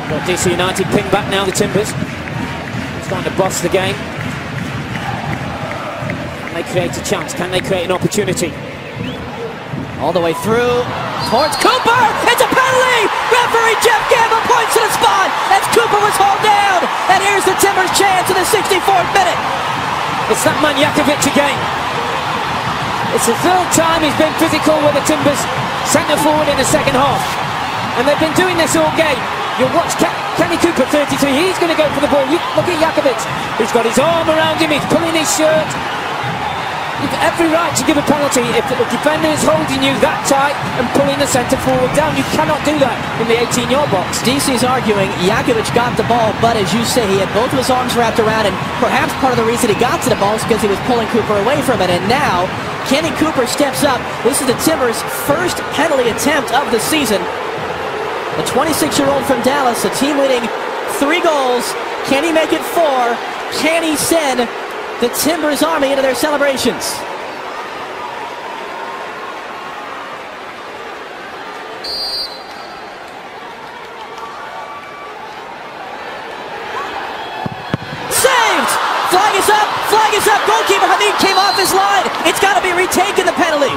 Got DC United ping back now, the Timbers. Starting to boss the game. Can they create a chance? Can they create an opportunity? All the way through towards Cooper. It's a penalty. Referee Jeff Gamble points to the spot as Cooper was hauled down. And here's the Timbers' chance in the 64th minute. It's that man Jakovic again. It's the third time he's been physical with the Timbers centre forward in the second half. And they've been doing this all game. You'll watch Kenny Cooper, 33, he's going to go for the ball. Look at Jakovic. He's got his arm around him, he's pulling his shirt. You've every right to give a penalty if the defender is holding you that tight and pulling the centre forward down. You cannot do that in the 18-yard box. DC's arguing Jakovic got the ball, but as you say, he had both of his arms wrapped around, and perhaps part of the reason he got to the ball is because he was pulling Cooper away from it. And now, Kenny Cooper steps up. This is the Timbers' first penalty attempt of the season. The 26-year-old from Dallas, a team leading 3 goals. Can he make it 4? Can he send the Timbers Army into their celebrations? Saved! Flag is up! Flag is up! Goalkeeper Hamid came off his line. It's got to be retaken, the penalty.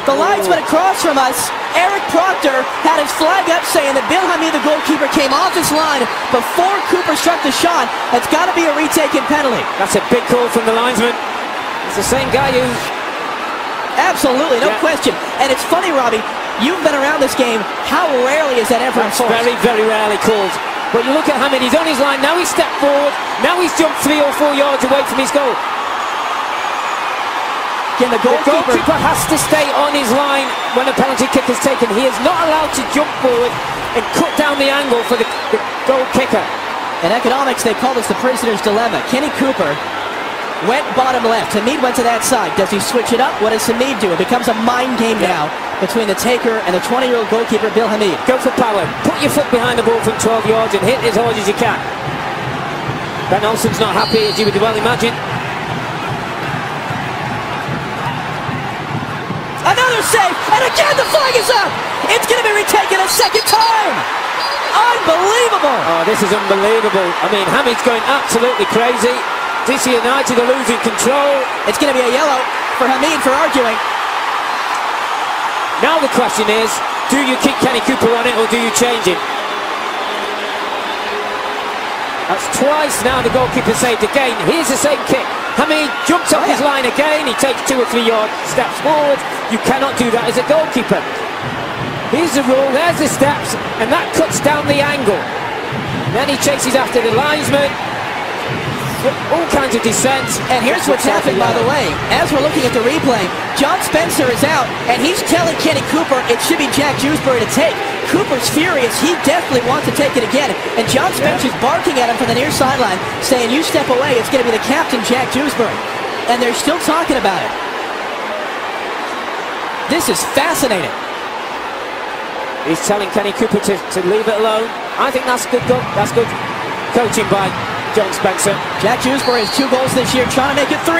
The linesman across from us, Eric Proctor, had his flag up saying that Bill Hamid, the goalkeeper, came off his line before Cooper struck the shot. That's got to be a retaken penalty. That's a big call from the linesman. It's the same guy who... Absolutely, no question. And it's funny, Robbie, you've been around this game. How rarely is that ever enforced? Very, very rarely called. But you look at Hamid, he's on his line, now he's stepped forward, now he's jumped 3 or 4 yards away from his goal. Again, the goalkeeper has to stay on his line when a penalty kick is taken. He is not allowed to jump forward and cut down the angle for the goal kicker. In economics, they call this the prisoner's dilemma. Kenny Cooper went bottom left. Hamid went to that side. Does he switch it up? What does Hamid do? It becomes a mind game now between the taker and the 20-year-old goalkeeper, Bill Hamid. Go for power. Put your foot behind the ball from 12 yards and hit as hard as you can. Ben Olsen's not happy, as you would well imagine. Another save, and again the flag is up! It's going to be retaken a second time! Unbelievable! Oh, this is unbelievable. I mean, Hamid's going absolutely crazy. DC United are losing control. It's going to be a yellow for Hamid for arguing. Now the question is, do you keep Kenny Cooper on it or do you change him? That's twice now the goalkeeper saved again. Here's the same kick. Hamid jumps off his line again. He takes 2 or 3 yard steps forward. You cannot do that as a goalkeeper. Here's the rule. There's the steps, and that cuts down the angle. And then he chases after the linesman. All kinds of descent. And here's what's happened, by the way. As we're looking at the replay, John Spencer is out, and he's telling Kenny Cooper it should be Jack Dewsbury to take. Cooper's furious. He definitely wants to take it again. And John Spencer's barking at him from the near sideline, saying, you step away, it's going to be the captain, Jack Dewsbury. And they're still talking about it. This is fascinating. He's telling Kenny Cooper to leave it alone. I think that's good coaching by John Spencer. Jack Dewsbury has 2 goals this year, trying to make it 3.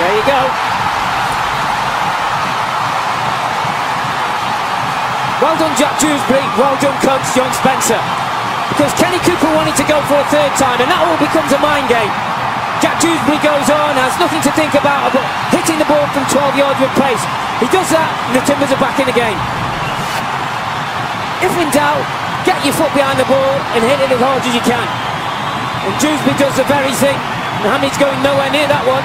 There you go. Well done, Jack Dewsbury. Well done, coach John Spencer. Because Kenny Cooper wanted to go for a 3rd time, and that all becomes a mind game. Jack Dewsbury goes on, has nothing to think about but hitting the ball from 12 yards with pace. He does that, and the Timbers are back in the game. If in doubt, get your foot behind the ball and hit it as hard as you can. And Dewsbury does the very thing. And Hamid's going nowhere near that one.